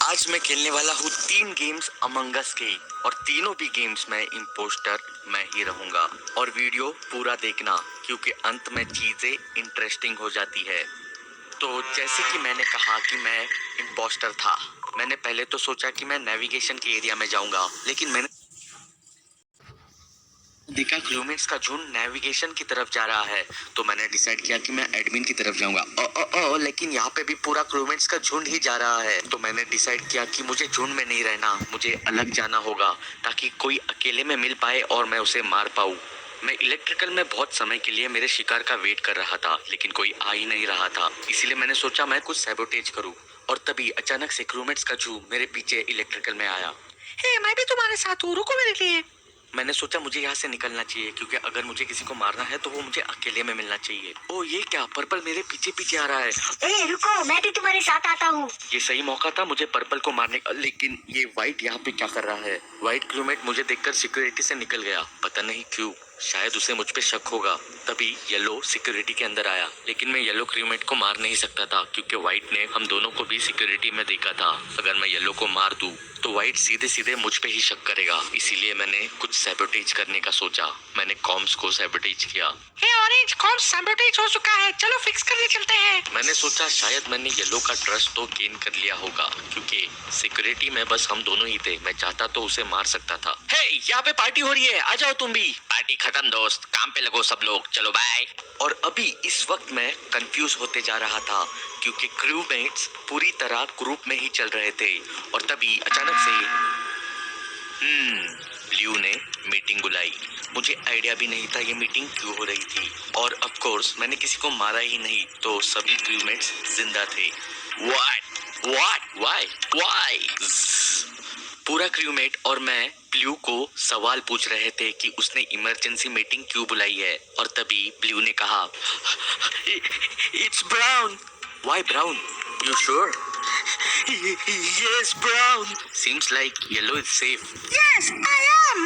आज मैं खेलने वाला हूँ 3 गेम्स अमंग अस के और तीनों भी गेम्स में इम्पोस्टर मैं ही रहूंगा। और वीडियो पूरा देखना क्योंकि अंत में चीजें इंटरेस्टिंग हो जाती है। तो जैसे कि मैंने कहा कि मैं इम्पोस्टर था, मैंने पहले तो सोचा कि मैं नेविगेशन के एरिया में जाऊंगा, लेकिन मैंने देखा क्रूमेट्स का झुंड नेविगेशन की तरफ जा रहा है, तो मैंने डिसाइड किया कि मैं एडमिन की तरफ जाऊंगा। लेकिन यहाँ पे भी पूरा क्रूमेट्स का झुंड ही जा रहा है, तो मैंने डिसाइड किया कि मुझे झुंड में नहीं रहना, मुझे अलग जाना होगा ताकि कोई अकेले में मिल पाए और मैं उसे मार पाऊँ। मैं इलेक्ट्रिकल में बहुत समय के लिए मेरे शिकार का वेट कर रहा था, लेकिन कोई आ ही नहीं रहा था, इसीलिए मैंने सोचा मैं कुछ सैबोटेज करूं। और तभी अचानक से क्रूमेट्स का झुंड मेरे पीछे इलेक्ट्रिकल में आया। हे, मैं भी तुम्हारे साथ हूँ, रुको मेरे लिए। मैंने सोचा मुझे यहाँ से निकलना चाहिए, क्योंकि अगर मुझे किसी को मारना है तो वो मुझे अकेले में मिलना चाहिए। ओ ये क्या, पर्पल मेरे पीछे पीछे आ रहा है। ए रुको, मैं भी तुम्हारे साथ आता हूँ। ये सही मौका था मुझे पर्पल को मारने का, लेकिन ये व्हाइट यहाँ पे क्या कर रहा है। व्हाइट क्रूमेट मुझे देखकर सिक्योरिटी से निकल गया, पता नहीं क्यों, शायद उसे मुझ पे शक होगा। तभी येलो सिक्योरिटी के अंदर आया, लेकिन मैं येलो क्रूमेट को मार नहीं सकता था क्योंकि व्हाइट ने हम दोनों को भी सिक्योरिटी में देखा था। अगर मैं येलो को मार दूं तो व्हाइट सीधे सीधे मुझ पे ही शक करेगा, इसीलिए मैंने कुछ सैबोटेज करने का सोचा। मैंने कॉम्स को सैबोटेज किया। हे ऑरेंज, कॉम्स सैबोटेज हो चुका है, चलो फिक्स करने चलते हैं। मैंने सोचा शायद मैंने येलो का ट्रस्ट तो गेन कर लिया होगा, क्योंकि सिक्योरिटी में बस हम दोनों ही थे, मैं चाहता तो उसे मार सकता था। हे, यहाँ पे पार्टी हो रही है, आ जाओ तुम भी। पार्टी खत्म दोस्त, काम पे लगो सब लोग, चलो बाय। और अभी इस वक्त मैं कंफ्यूज होते जा रहा था क्योंकि क्रूमेट्स पूरी तरह ग्रुप में ही चल रहे थे। और तभी अचानक से ब्लू ने मीटिंग बुलाई। मुझे आइडिया भी नहीं था ये मीटिंग क्यों हो रही थी, और ऑफ कोर्स मैंने किसी को मारा ही नहीं, तो सभी क्रूमेट्स जिंदा थे। Why? पूरा क्रूमेट और मैं ब्लू को सवाल पूछ रहे थे कि उसने इमरजेंसी मीटिंग क्यों बुलाई है। और तभी ब्लू ने कहा, it's brown. Why brown? You sure? Yes, brown. Seems like yellow is safe. Yes, I am.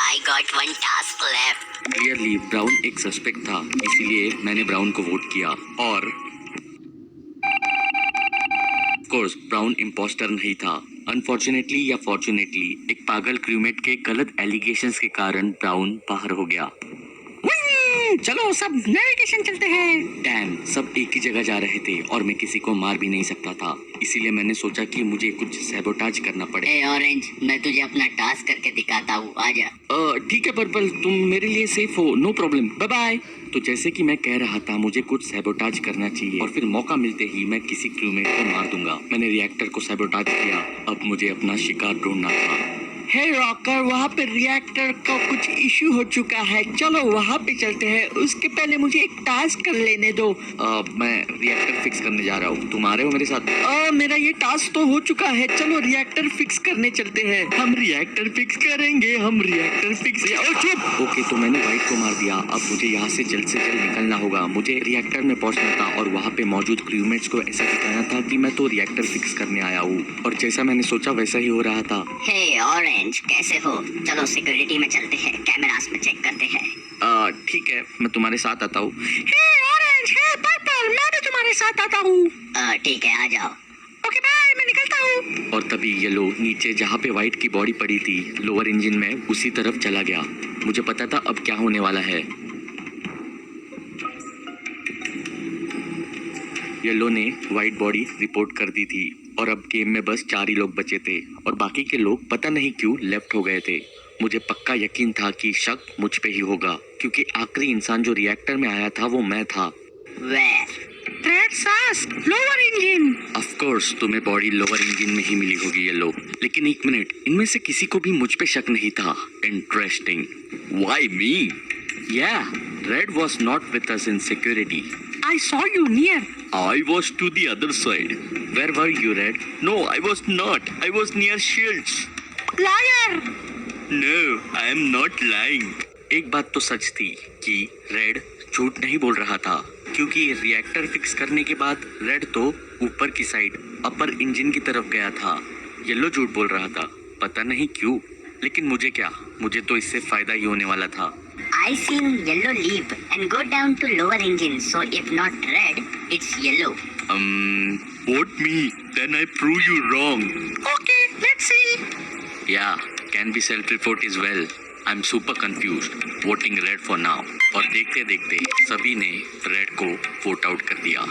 I got one task left. Clearly, brown एक सस्पेक्ट था, इसीलिए मैंने ब्राउन को वोट किया। और of course, ब्राउन इम्पोस्टर नहीं था। अनफॉर्चुनेटली या फॉर्चुनेटली, एक पागल क्रूमेट के गलत एलिगेशंस के कारण ब्राउन बाहर हो गया। चलो सब नेविगेशन चलते हैं। डैम, सब एक ही जगह जा रहे थे और मैं किसी को मार भी नहीं सकता था, इसीलिए मैंने सोचा कि मुझे कुछ सैबोटाज करना पड़े। ए ऑरेंज, मैं तुझे अपना टास्क करके दिखाता हूँ, आजा। ठीक है पर्पल, तुम मेरे लिए सेफ हो, नो प्रॉब्लम, बाय बाय। तो जैसे कि मैं कह रहा था, मुझे कुछ सैबोटाज करना चाहिए और फिर मौका मिलते ही मैं किसी क्रूमेट को मार दूंगा। मैंने रिएक्टर को सैबोटाज किया, अब मुझे अपना शिकार ढूंढना था। हे रॉकर, वहाँ पे रिएक्टर का कुछ इशू हो चुका है, चलो वहाँ पे चलते हैं। उसके पहले मुझे एक टास्क कर लेने दो। मैं रिएक्टर फिक्स करने जा रहा हूँ, तुम आ रहे हो मेरे साथ? मेरा ये टास्क तो हो चुका है, चलो रिएक्टर फिक्स करने चलते हैं। हम रिएक्टर फिक्स करेंगे, हम रिएक्टर फिक्स। चुप। ओके, तो मैंने व्हाइट को मार दिया। अब मुझे यहाँ से जल्द निकलना होगा। मुझे रिएक्टर में पहुँचना था और वहाँ पे मौजूद क्रूमेट्स को ऐसा दिखाना था कि मैं तो रिएक्टर फिक्स करने आया हूँ, और जैसा मैंने सोचा वैसा ही हो रहा था। हे ऑरेंज, कैसे हो? चलो सिक्योरिटी में चलते हैं, कैमरास में चेक करते हैं। ठीक है, मैं तुम्हारे साथ आता हूँ। हे ऑरेंज, हे पर्पल, मैं भी तुम्हारे साथ आता हूँ। ठीक है, आ जाओ। ओके बाय, मैं निकलता हूँ। और तभी येलो नीचे जहाँ पे व्हाइट की बॉडी पड़ी थी लोअर इंजन में, उसी तरफ चला गया। मुझे पता था अब क्या होने वाला है। येलो ने व्हाइट बॉडी रिपोर्ट कर दी थी और अब गेम में बस 4 ही लोग बचे थे और बाकी के लोग पता नहीं क्यों लेफ्ट हो गए थे। मुझे पक्का यकीन था कि शक मुझ पे ही होगा, क्योंकि आखिरी इंसान जो रिएक्टर में आया था वो मैं था। Lower engine. ऑफ कोर्स तुम्हें बॉडी लोअर इंजन में ही मिली होगी येलो, लेकिन एक मिनट, इनमें से किसी को भी मुझ पे शक नहीं था। Interesting. Why me? Yeah, Red was not with us in security. I saw you near. I was to the other side. Where were you, Red? No, I was not. I was near Shields. Liar. No, I am not lying. एक बात तो सच थी कि red झूठ नहीं बोल रहा था, क्योंकि रिएक्टर फिक्स करने के बाद रेड तो ऊपर की साइड अपर इंजन की तरफ गया था। येलो झूठ बोल रहा था, पता नहीं क्यों, लेकिन मुझे क्या, मुझे तो इससे फायदा ही होने वाला था। I seen yellow leap and go down to lower engine, so if not red, it's yellow. vote me, then I prove you wrong. Okay, let's see. Yeah, can be self-report as well. I'm super confused. Voting red for now. और देखते देखते सभी ने red को vote out कर दिया।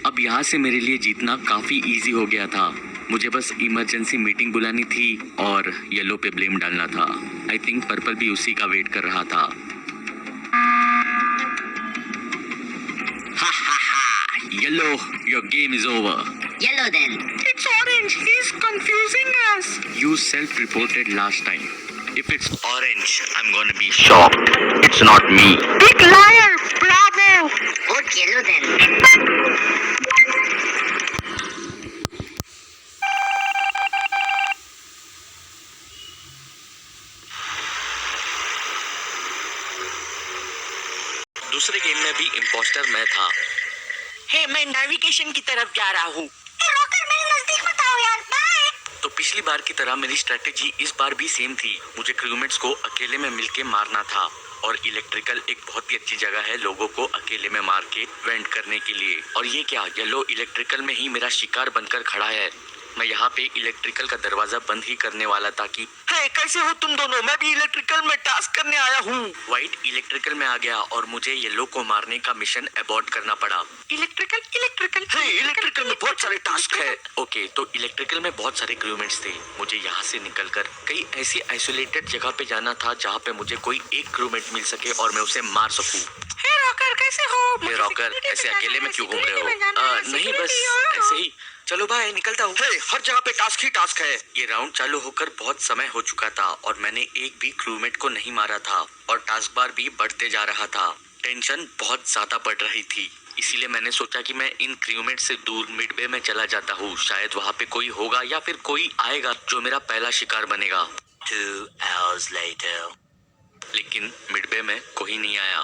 अब यहाँ से मेरे लिए जीतना काफी इजी हो गया था। मुझे बस इमरजेंसी मीटिंग बुलानी थी और येलो पे ब्लेम डालना था। आई थिंक पर्पल भी उसी का वेट कर रहा था। Yellow, your game is over. Yellow then. It's orange. He's confusing us. You self-reported last time. If it's orange, I'm gonna be shocked. It's not me. Big liar. Bravo. Vote yellow then. दूसरे game में भी impostor मैं था। Hey, मैं navigation की तरफ जा रहा हूँ। रोकर मेरे नजदीक मत आओ यार, बाय। तो पिछली बार की तरह मेरी स्ट्रेटेजी इस बार भी सेम थी। मुझे क्रूमेट्स को अकेले में मिलके मारना था और इलेक्ट्रिकल एक बहुत ही अच्छी जगह है लोगों को अकेले में मार के वेंट करने के लिए। और ये क्या, येलो इलेक्ट्रिकल में ही मेरा शिकार बनकर खड़ा है। मैं यहाँ पे इलेक्ट्रिकल का दरवाजा बंद ही करने वाला था कि Hey, कैसे हो तुम दोनों? मैं भी इलेक्ट्रिकल में टास्क करने आया हूँ। व्हाइट इलेक्ट्रिकल में आ गया और मुझे येलो को मारने का मिशन अबॉर्ट करना पड़ा। इलेक्ट्रिकल इलेक्ट्रिकल हे, इलेक्ट्रिकल में बहुत सारे टास्क है। ओके, तो इलेक्ट्रिकल में बहुत सारे क्रूमेट्स थे। मुझे यहाँ से निकलकर कई ऐसी आइसोलेटेड जगह पे जाना था जहाँ पे मुझे कोई एक क्रूमेट मिल सके और मैं उसे मार सकूं। हे रॉकर, कैसे हो? हे रॉकर, ऐसे अकेले में क्यों घूम रहे हो? नहीं, बस ऐसे ही। चलो भाई, निकलता हूँ। हर जगह पे टास्क ही टास्क है। ये राउंड चालू होकर बहुत समय हो चुका था और मैंने एक भी क्रूमेट को नहीं मारा था और टास्क बार भी बढ़ते जा रहा था। टेंशन बहुत ज्यादा बढ़ रही थी, इसीलिए मैंने सोचा कि मैं इन क्रूमेट से दूर मिड बे में चला जाता हूँ। शायद वहाँ पे कोई होगा या फिर कोई आएगा जो मेरा पहला शिकार बनेगा। 2 hours later. लेकिन मिड बे में कोई नहीं आया।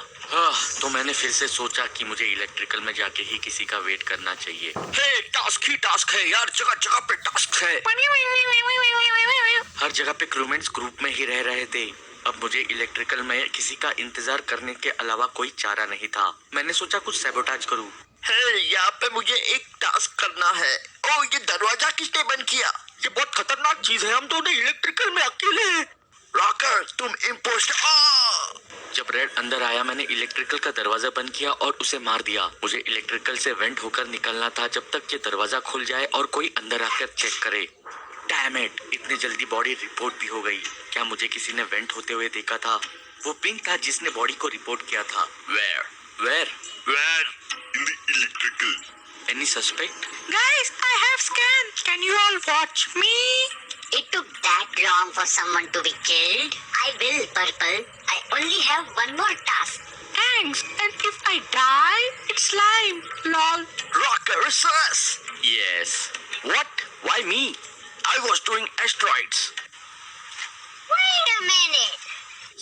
तो मैंने फिर से सोचा कि मुझे इलेक्ट्रिकल में जाके ही किसी का वेट करना चाहिए। हे, टास्क ही टास्क है यार, जगह जगह पे टास्क है। हर जगह पे क्रूमेट्स ग्रुप में ही रह रहे थे। अब मुझे इलेक्ट्रिकल में किसी का इंतजार करने के अलावा कोई चारा नहीं था। मैंने सोचा कुछ सैबोटाज करूं। हे, यहाँ पे मुझे एक टास्क करना है। ओ, ये दरवाजा किसने बंद किया? ये बहुत खतरनाक चीज है। हम दोनों इलेक्ट्रिकल में अकेले हैं। रॉकर, तुम इम्पोस्टर। जब रेड अंदर आया, मैंने इलेक्ट्रिकल का दरवाजा बंद किया और उसे मार दिया। मुझे इलेक्ट्रिकल से वेंट होकर निकलना था जब तक ये दरवाजा खुल जाए और कोई अंदर आकर चेक करे। डैम इट, इतनी जल्दी बॉडी रिपोर्ट भी हो गई। क्या मुझे किसी ने वेंट होते हुए देखा था? वो पिंक था जिसने बॉडी को रिपोर्ट किया था। Where? In the electrical. Any suspect? Guys, I have scan. Can you all watch me? It took that long for someone to be killed. I will, Purple. I only have one more task. Thanks. And if I die, it's lime. Lol. Rocker sus. Yes. What? Why me? I was doing asteroids. Wait a minute.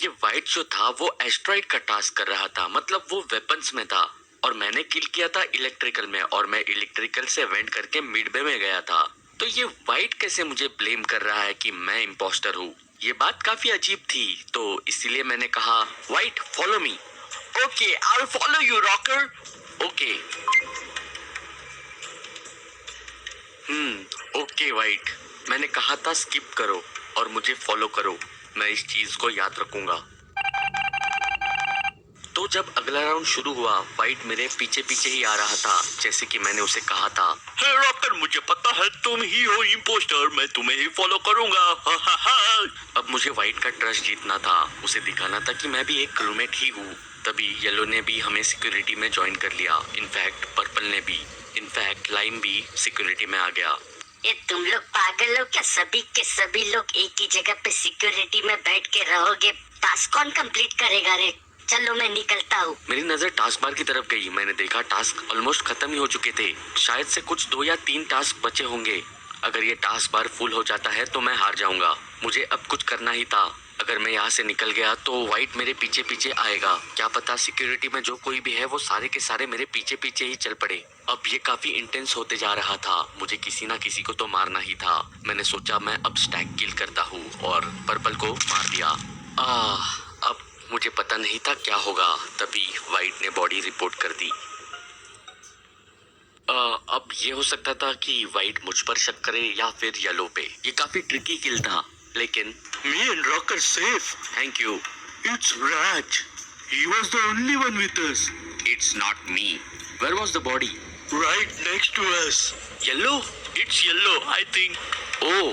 ये white जो था वो asteroid का task कर रहा था, मतलब वो वेपन्स में था और मैंने किल किया था इलेक्ट्रिकल में और मैं इलेक्ट्रिकल से वेंट करके मिड बे में गया था। तो ये व्हाइट कैसे मुझे ब्लेम कर रहा है कि मैं इम्पोस्टर हूँ? ये बात काफी अजीब थी, तो इसीलिए मैंने कहा white follow me. Okay, I will follow you rocker. Okay. Okay white, मैंने कहा था स्किप करो और मुझे फॉलो करो। मैं इस चीज को याद रखूंगा। तो जब अगला राउंड शुरू हुआ, व्हाइट मेरे पीछे पीछे ही आ रहा था जैसे कि मैंने उसे कहा था। हे रॉकर, मुझे पता है तुम ही हो इम्पोस्टर, मैं तुम्हें ही फॉलो करूंगा। अब मुझे व्हाइट का ट्रस्ट जीतना था, उसे दिखाना था कि मैं भी एक क्रूमेट ही हूँ। तभी येलो ने भी हमें सिक्योरिटी में ज्वाइन कर लिया। इनफैक्ट पर्पल ने भी, इनफैक्ट लाइम भी सिक्योरिटी में आ गया। ये तुम लोग पागल हो क्या? सभी के सभी लोग एक ही जगह पे सिक्योरिटी में बैठ के रहोगे? टास्क कौन कंप्लीट करेगा रे? चलो मैं निकलता हूँ। मेरी नजर टास्क बार की तरफ गई। मैंने देखा टास्क ऑलमोस्ट खत्म ही हो चुके थे। शायद से कुछ 2 या 3 टास्क बचे होंगे। अगर ये टास्क बार फुल हो जाता है तो मैं हार जाऊंगा। मुझे अब कुछ करना ही था। अगर मैं यहाँ से निकल गया तो व्हाइट मेरे पीछे पीछे आएगा। क्या पता सिक्योरिटी में जो कोई भी है वो सारे के सारे मेरे पीछे पीछे ही चल पड़े। अब ये काफी इंटेंस होते जा रहा था। मुझे किसी ना किसी को तो मारना ही था। मैंने सोचा मैं अब स्टैक किल करता हूँ और पर्पल को मार दिया। अब मुझे पता नहीं था क्या होगा। तभी व्हाइट ने बॉडी रिपोर्ट कर दी। अब ये हो सकता था कि वाइट मुझ पर शक करे या फिर येलो पे। ये काफी ट्रिकी किल था, लेकिन me and rocker safe. Thank you. It's Raj. He was the only one with us. It's not me. Where was the body? Right next to us. Yellow? It's yellow, I think. Oh.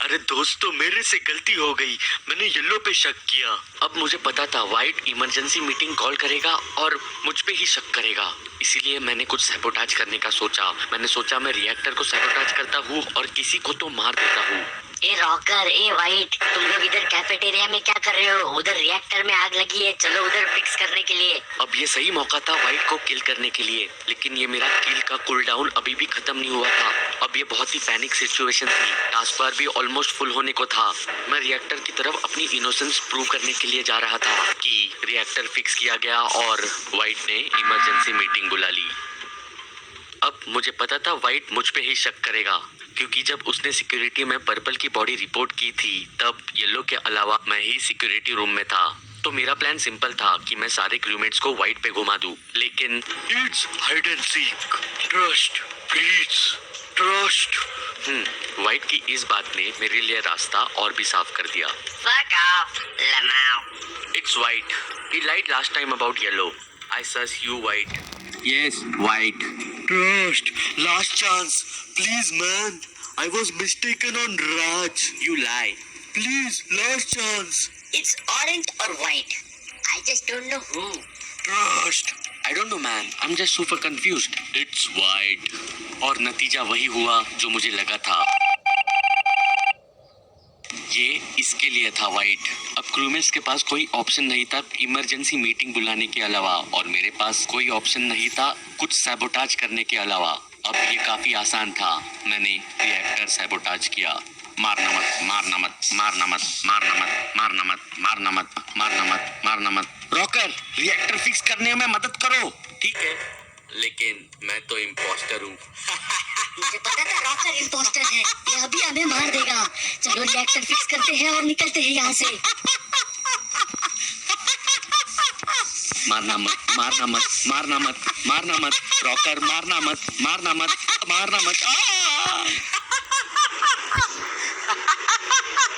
अरे दोस्तों, मेरे से गलती हो गई। मैंने yellow पे शक किया। अब मुझे पता था वाइट इमरजेंसी मीटिंग कॉल करेगा और मुझ पे ही शक करेगा, इसीलिए मैंने कुछ सैबोटाज करने का सोचा। मैंने सोचा मैं रिएक्टर को सैबोटाज करता हूँ और किसी को तो मार देता हूँ। ए रॉकर, ए वाइट, तुम लोग इधर कैफेटेरिया में क्या कर रहे हो? उधर रिएक्टर में आग लगी है, चलो उधर फिक्स करने के लिए। अब ये सही मौका था वाइट को किल करने के लिए, लेकिन ये मेरा किल का कूलडाउन अभी भी खत्म नहीं हुआ था। अब ये बहुत ही पैनिक सिचुएशन थी। टास्क बार भी ऑलमोस्ट फुल होने को था। मैं रिएक्टर की तरफ अपनी इनोसेंस प्रूव करने के लिए जा रहा था कि रिएक्टर फिक्स किया गया और वाइट ने इमरजेंसी मीटिंग बुला ली। अब मुझे पता था वाइट मुझ पे ही शक करेगा, क्योंकि जब उसने सिक्योरिटी में पर्पल की बॉडी रिपोर्ट की थी तब येलो के अलावा मैं ही सिक्योरिटी रूम में था। तो मेरा प्लान सिंपल था कि मैं सारे क्रूमेट्स को वाइट पे घुमा दूं, लेकिन it's hide and seek, trust please trust. White की इस बात ने मेरे लिए रास्ता और भी साफ कर दिया। Fuck off, Lamau. It's white. He lied last time about yellow. I sus you white. Yes, white. Trust. Last chance. Please, man. I was mistaken on Raj. You lie. Please, last chance. It's orange or white. I just don't know who. Trust. I don't know, man. I'm just super confused. It's white. और नतीजा वही हुआ जो मुझे लगा था। ये इसके लिए था वाइट। अब क्रूमेट्स के पास कोई ऑप्शन नहीं था इमरजेंसी मीटिंग बुलाने के अलावा, और मेरे पास कोई ऑप्शन नहीं था कुछ सैबोटाज करने के अलावा। अब ये काफी आसान था। मैंने रिएक्टर सैबोटाज किया। मारना मत, मारना मत, मारना मत, मारना मत, मारना मत, मारना मत, मारना मत, मारना मत। रॉकर, रिएक्टर फिक्स करने में मदद करो। ठीक है, लेकिन मैं तो इम्पोस्टर हूँ। मुझे पता था रॉकर इम्पोस्टर है, ये अभी हमें मार देगा। चलो रिएक्टर फिक्स करते हैं और निकलते हैं यहाँ से। मारना मत, मारना मत, मारना मत, मारना मत, रॉकर मारना मत, मारना मत, मारना मत।